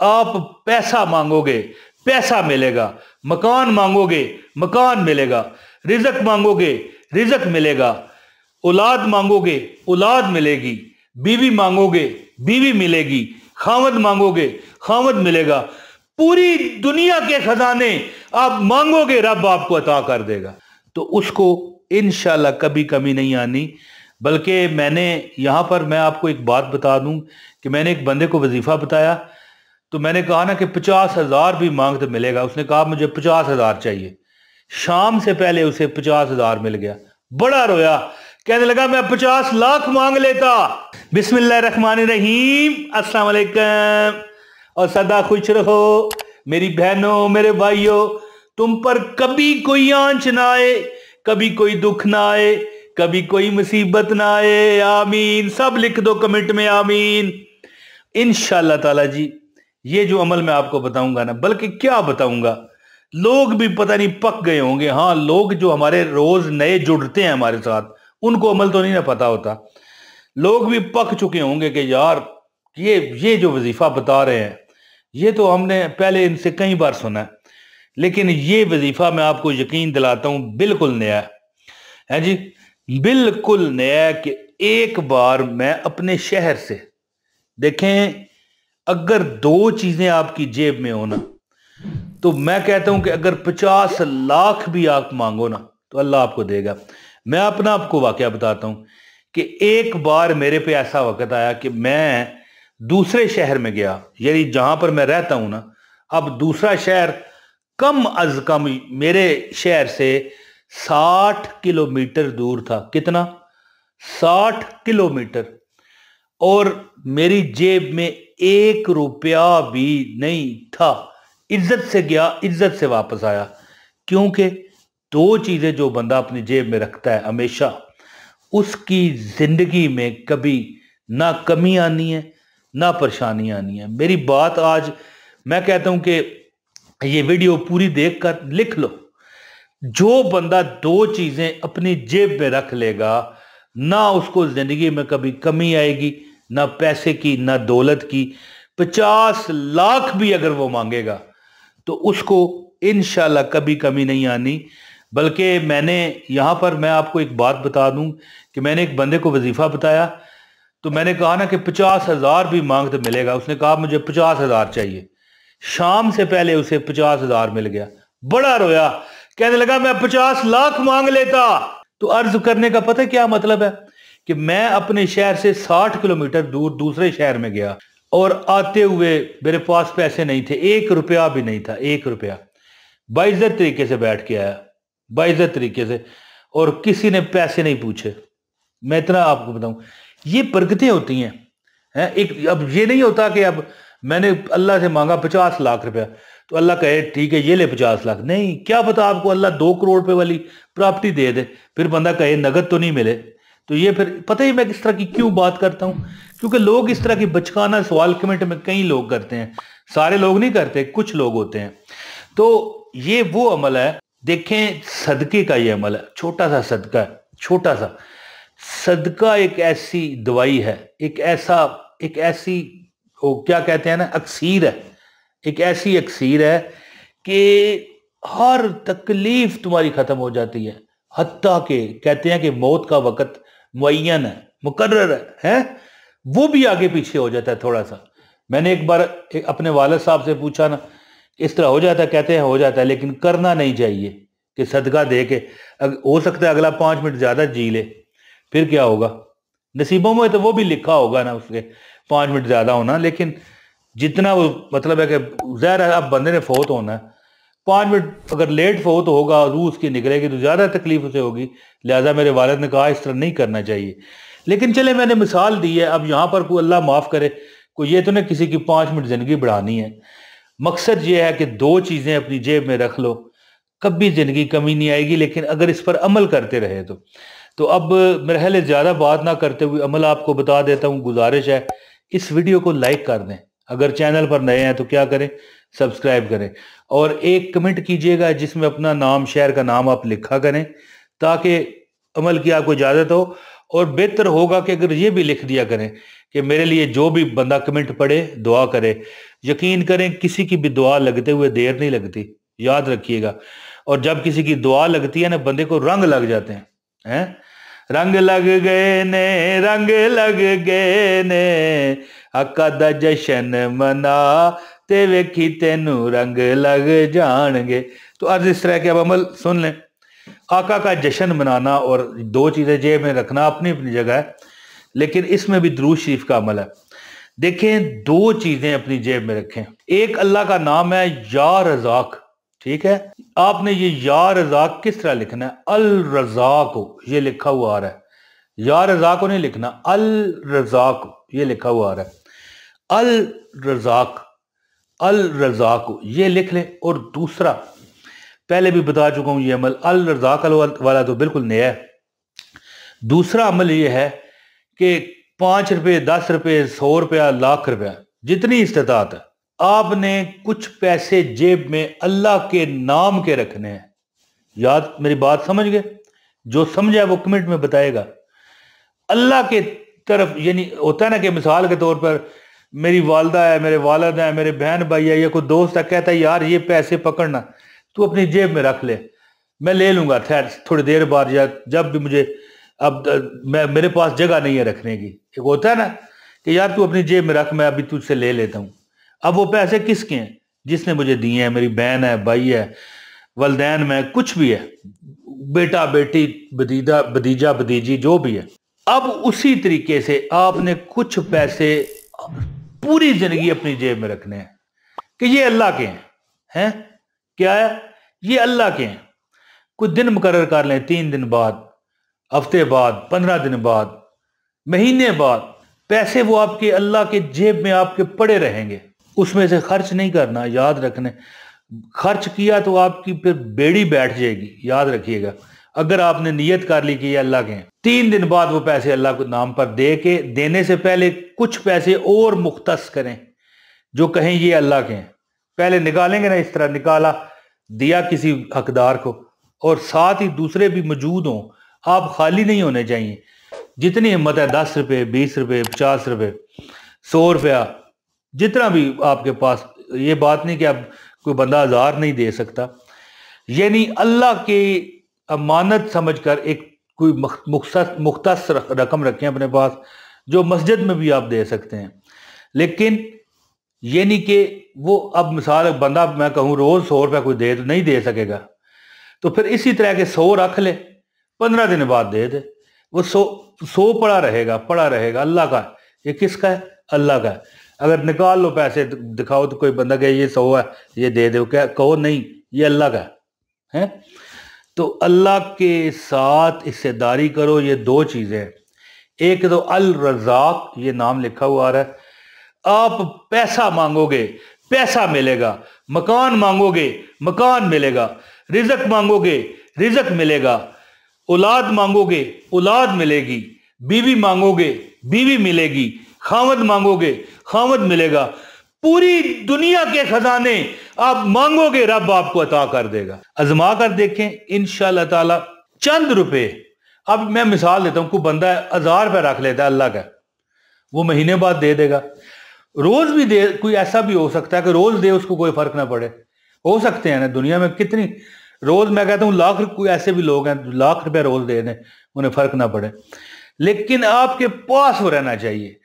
आप पैसा मांगोगे पैसा मिलेगा, मकान मांगोगे मकान मिलेगा, रिजक मांगोगे रिजक मिलेगा, औलाद मांगोगे औलाद मिलेगी, बीवी मांगोगे बीवी मिलेगी, खामद मांगोगे खामद मिलेगा। पूरी दुनिया के खजाने आप मांगोगे, रब आपको अता कर देगा। तो उसको इंशाल्लाह कभी कमी नहीं आनी। बल्कि मैंने यहाँ पर मैं आपको एक बात बता दूं कि मैंने एक बंदे को वजीफा बताया, तो मैंने कहा ना कि 50,000 भी मांग तो मिलेगा। उसने कहा मुझे 50,000 चाहिए। शाम से पहले उसे 50,000 मिल गया। बड़ा रोया, कहने लगा मैं 50 लाख मांग लेता। बिस्मिल्लाहिर्रहमानिर्रहीम, अस्सलाम वालेकुम और सदा खुश रहो मेरी बहनों मेरे भाइयों। तुम पर कभी कोई आंच ना आए, कभी कोई दुख ना आए, कभी कोई मुसीबत ना आए। आमीन। सब लिख दो कमेंट में आमीन। इंशाल्लाह ताला जी ये जो अमल मैं आपको बताऊंगा ना, बल्कि क्या बताऊंगा, लोग भी पता नहीं पक गए होंगे। हाँ, लोग जो हमारे रोज नए जुड़ते हैं हमारे साथ, उनको अमल तो नहीं ना पता होता। लोग भी पक चुके होंगे कि यार ये जो वजीफा बता रहे हैं ये तो हमने पहले इनसे कई बार सुना है, लेकिन ये वजीफा मैं आपको यकीन दिलाता हूं बिल्कुल नया है जी, बिल्कुल नया है। कि एक बार मैं अपने शहर से, देखें, अगर दो चीजें आपकी जेब में हो ना, तो मैं कहता हूं कि अगर 50 लाख भी आप मांगो ना तो अल्लाह आपको देगा। मैं अपना आपको वाकया बताता हूं कि एक बार मेरे पे ऐसा वक्त आया कि मैं दूसरे शहर में गया, यानी जहां पर मैं रहता हूं ना, अब दूसरा शहर कम अज कम मेरे शहर से 60 किलोमीटर दूर था। कितना? 60 किलोमीटर। और मेरी जेब में 1 रुपया भी नहीं था। इज्जत से गया, इज्जत से वापस आया। क्योंकि दो चीजें जो बंदा अपनी जेब में रखता है हमेशा, उसकी जिंदगी में कभी ना कमी आनी है ना परेशानी आनी है। मेरी बात आज मैं कहता हूं कि ये वीडियो पूरी देखकर लिख लो। जो बंदा दो चीजें अपनी जेब में रख लेगा, ना उसको जिंदगी में कभी कमी आएगी, ना पैसे की ना दौलत की। 50 लाख भी अगर वो मांगेगा तो उसको इंशाल्लाह कभी कमी नहीं आनी। बल्कि मैंने यहां पर मैं आपको एक बात बता दूं कि मैंने एक बंदे को वजीफा बताया, तो मैंने कहा ना कि 50,000 भी मांग तो मिलेगा। उसने कहा मुझे 50,000 चाहिए। शाम से पहले उसे 50,000 मिल गया। बड़ा रोया, कहने लगा मैं 50 लाख मांग लेता। तो अर्ज करने का पता क्या मतलब है कि मैं अपने शहर से 60 किलोमीटर दूर दूसरे शहर में गया और आते हुए मेरे पास पैसे नहीं थे, 1 रुपया भी नहीं था, 1 रुपया। बाइज्जत तरीके से बैठ के आया, बाइज्जत तरीके से, और किसी ने पैसे नहीं पूछे। मैं इतना आपको बताऊं, ये बरकतें होती हैं। एक अब ये नहीं होता कि अब मैंने अल्लाह से मांगा 50 लाख रुपया तो अल्लाह कहे ठीक है ये ले 50 लाख। नहीं, क्या पता आपको अल्लाह 2 करोड़ रुपए वाली प्रॉपर्टी दे दे, फिर बंदा कहे नगद तो नहीं मिले। तो ये फिर पता ही मैं किस तरह की क्यों बात करता हूं, क्योंकि लोग इस तरह की बचकाना सवाल कमेंट में कई लोग करते हैं। सारे लोग नहीं करते, कुछ लोग होते हैं। तो ये वो अमल है, देखें, सदके का ये अमल है। छोटा सा सदका है, छोटा सा सदका एक ऐसी दवाई है, एक ऐसी वो क्या कहते हैं ना, अक्सीर है। एक ऐसी अक्सीर है कि हर तकलीफ तुम्हारी खत्म हो जाती है। हत्ता के कहते हैं कि मौत का वक्त मुअय्यन है, मुकर्रर है? वो भी आगे पीछे हो जाता है थोड़ा सा। मैंने एक बार अपने वालिद साहब से पूछा ना, इस तरह हो जाता है? कहते हैं हो जाता है, लेकिन करना नहीं चाहिए कि सदका दे के हो सकता है अगला 5 मिनट ज्यादा जी ले, फिर क्या होगा? नसीबों में तो वो भी लिखा होगा ना उसके 5 मिनट ज्यादा होना, लेकिन जितना वो मतलब है कि ज़ाहिर है अब बंदे ने फौत होना है, 5 मिनट अगर लेट फौत होगा, रूह उसकी निकलेगी तो ज़्यादा तकलीफ उसे होगी। लिहाजा मेरे वालिद ने कहा इस तरह नहीं करना चाहिए। लेकिन चले मैंने मिसाल दी है। अब यहाँ पर कोई अल्लाह माफ़ करे, कोई ये तो नहीं किसी की 5 मिनट ज़िंदगी बढ़ानी है। मकसद ये है कि दो चीज़ें अपनी जेब में रख लो, कभी ज़िंदगी कमी नहीं आएगी, लेकिन अगर इस पर अमल करते रहे तो अब मेरे ख्याल ज़्यादा बात ना करते हुए अमल आपको बता देता हूँ। गुजारिश है इस वीडियो को लाइक कर दें, अगर चैनल पर नए हैं तो क्या करें, सब्सक्राइब करें, और एक कमेंट कीजिएगा जिसमें अपना नाम, शहर का नाम आप लिखा करें, ताकि अमल की आपको इजाज़त हो। और बेहतर होगा कि अगर ये भी लिख दिया करें कि मेरे लिए जो भी बंदा कमेंट पढ़े दुआ करे। यकीन करें किसी की भी दुआ लगते हुए देर नहीं लगती, याद रखिएगा। और जब किसी की दुआ लगती है ना, बंदे को रंग लग जाते हैं। रंग लग गए ने, रंग लग गए ने, आका दा जशन मना ते वेखी तेनू रंग लग जाएंगे। तो अर्ज इस तरह के अब अमल सुन लें। आका का जश्न मनाना और दो चीज़ें जेब में रखना अपनी अपनी जगह है, लेकिन इसमें भी दुरूद शरीफ का अमल है। देखें, दो चीज़ें अपनी जेब में रखें। एक अल्लाह का नाम है या रज़ाक, ठीक है। आपने ये या रज़ाक किस तरह लिखना है? अल रज़ाक ये लिखा हुआ आ रहा है, या रज़ाक नहीं लिखना, अल रज़ाक ये लिखा हुआ आ रहा है। अल रज़ाक, अल रज़ाक ये लिख लें। और दूसरा, पहले भी बता चुका हूं, ये अमल अल रज़ाक वाला तो बिल्कुल नया है। दूसरा अमल ये है कि 5 रुपये, 10 रुपये, 100 रुपया, लाख रुपया, जितनी इस्तेताअत है, आपने कुछ पैसे जेब में अल्लाह के नाम के रखने हैं। याद, मेरी बात समझ गए? जो समझा वो कमेंट में बताएगा। अल्लाह के तरफ, यानी होता है ना कि मिसाल के तौर पर मेरी वालदा है, मेरे वालिद है, मेरे बहन भाई है, या कोई दोस्त है, कहता है यार ये पैसे पकड़ना, तू अपनी जेब में रख ले, मैं ले लूंगा खैर थोड़ी देर बाद, या जब भी मुझे, अब मैं मेरे पास जगह नहीं है रखने की। एक होता है ना कि यार तू अपनी जेब में रख, मैं अभी तुझसे ले लेता हूँ। अब वो पैसे किसके हैं? जिसने मुझे दिए हैं, मेरी बहन है, भाई है, वलदैन में कुछ भी है, बेटा बेटी, भतीजा भतीजी, जो भी है। अब उसी तरीके से आपने कुछ पैसे पूरी जिंदगी अपनी जेब में रखने हैं कि ये अल्लाह के हैं। क्या है? ये अल्लाह के हैं। कुछ दिन मुकर्रर कर लें, 3 दिन बाद, हफ्ते बाद, 15 दिन बाद, महीने बाद, पैसे वो आपके अल्लाह के जेब में आपके पड़े रहेंगे, उसमें से खर्च नहीं करना। याद रखने, खर्च किया तो आपकी फिर बेड़ी बैठ जाएगी, याद रखिएगा। अगर आपने नियत कर ली कि ये अल्लाह के हैं, 3 दिन बाद वो पैसे अल्लाह के नाम पर दे के, देने से पहले कुछ पैसे और मुख्तस करें जो कहें ये अल्लाह के हैं। पहले निकालेंगे ना, इस तरह निकाला, दिया किसी हकदार को, और साथ ही दूसरे भी मौजूद हों। आप खाली नहीं होने चाहिए। जितनी हिम्मत है, 10 रुपये, 20 रुपये, 50 रुपये, 100 रुपया, जितना भी आपके पास, ये बात नहीं कि आप कोई बंदा 1000 नहीं दे सकता, यानी अल्लाह के अमानत समझकर एक कोई मुख्तस रकम रखें अपने पास, जो मस्जिद में भी आप दे सकते हैं। लेकिन ये नहीं कि वो, अब मिसाल बंदा मैं कहूँ रोज 100 रुपया कोई दे, तो नहीं दे सकेगा, तो फिर इसी तरह के 100 रख ले, 15 दिन बाद दे दे, वो 100 पड़ा रहेगा अल्लाह का। ये किसका है? अल्लाह का है। अगर निकाल लो पैसे, दिखाओ तो कोई बंदा कहे ये 100 है, ये दे दो, क्या कहो? नहीं, ये अल्लाह का है। तो अल्लाह के साथ हिस्सेदारी करो। ये दो चीजें हैं। एक तो अल रज़ाक, ये नाम लिखा हुआ आ रहा है। आप पैसा मांगोगे, पैसा मिलेगा। मकान मांगोगे, मकान मिलेगा। रिजक मांगोगे, रिजक मिलेगा। औलाद मांगोगे, औलाद मिलेगी। बीवी मांगोगे, बीवी मिलेगी। खामद मांगोगे, खामद मिलेगा। पूरी दुनिया के खजाने आप मांगोगे, रब आपको अता कर देगा। आजमा कर देखें, इंशाअल्लाह ताला। चंद रुपए, अब मैं मिसाल देता हूं, कोई बंदा 1000 रुपया रख लेता है अल्लाह का, वो महीने बाद दे देगा। रोज भी दे, कोई ऐसा भी हो सकता है कि रोज दे, उसको कोई फर्क ना पड़े। हो सकते हैं ना, दुनिया में कितनी, रोज मैं कहता हूँ लाख, कोई ऐसे भी लोग हैं लाख रुपया रोज दे दें, उन्हें फर्क ना पड़े। लेकिन आपके पास वो रहना चाहिए।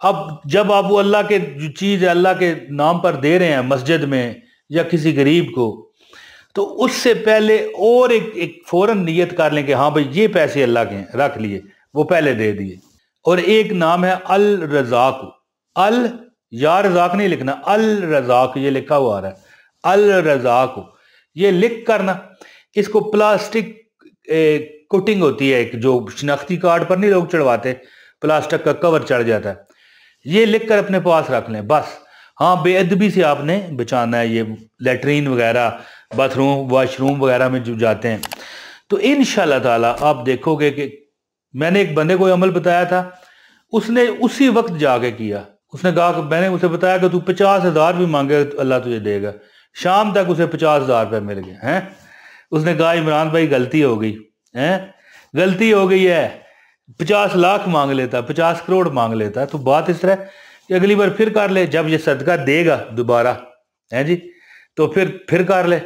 अब जब आप वो अल्लाह के जो चीज है अल्लाह के नाम पर दे रहे हैं मस्जिद में या किसी गरीब को, तो उससे पहले और एक फौरन नियत कर लें कि हाँ भाई ये पैसे अल्लाह के हैं, रख लिए, वो पहले दे दिए। और एक नाम है अल रज़ाक। अल, या रज़ाक नहीं लिखना, अल रज़ाक ये लिखा हुआ आ रहा है। अल रज़ाक ये लिख करना, इसको प्लास्टिक कोटिंग होती है, एक जो शिनाख्ती कार्ड पर नहीं लोग चढ़वाते, प्लास्टिक का कवर चढ़ जाता है, ये लिख कर अपने पास रख लें बस। हाँ, बेअदबी से आपने बचाना है। ये लेटरीन वगैरह, बाथरूम, वॉशरूम वगैरह में जो जाते हैं, तो इंशाल्लाह ताला आप देखोगे कि मैंने एक बंदे को अमल बताया था, उसने उसी वक्त जाके किया। उसने कहा कि मैंने उसे बताया कि तू 50,000 भी मांगे तो अल्लाह तुझे देगा। शाम तक उसे 50,000 रुपये मिल गए हैं। उसने कहा इमरान भाई गलती हो गई है, गलती हो गई है, 50 लाख मांग लेता, 50 करोड़ मांग लेता। तो बात इस तरह कि अगली बार फिर कर ले, जब ये सदका देगा दोबारा है जी, तो फिर कर ले,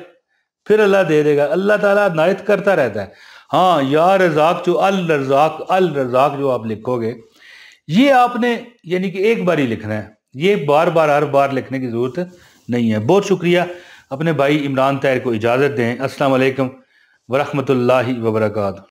फिर अल्लाह दे देगा। अल्लाह ताला नायत करता रहता है। हाँ, या रज़ाक, जो अल रज़ाक जो आप लिखोगे, ये आपने यानी कि एक बार ही लिखना है, ये बार बार हर बार लिखने की ज़रूरत नहीं है। बहुत शुक्रिया। अपने भाई इमरान ताहिर को इजाज़त दें। अस्सलाम वालेकुम वरहमतुल्लाहि वबरकातुहू।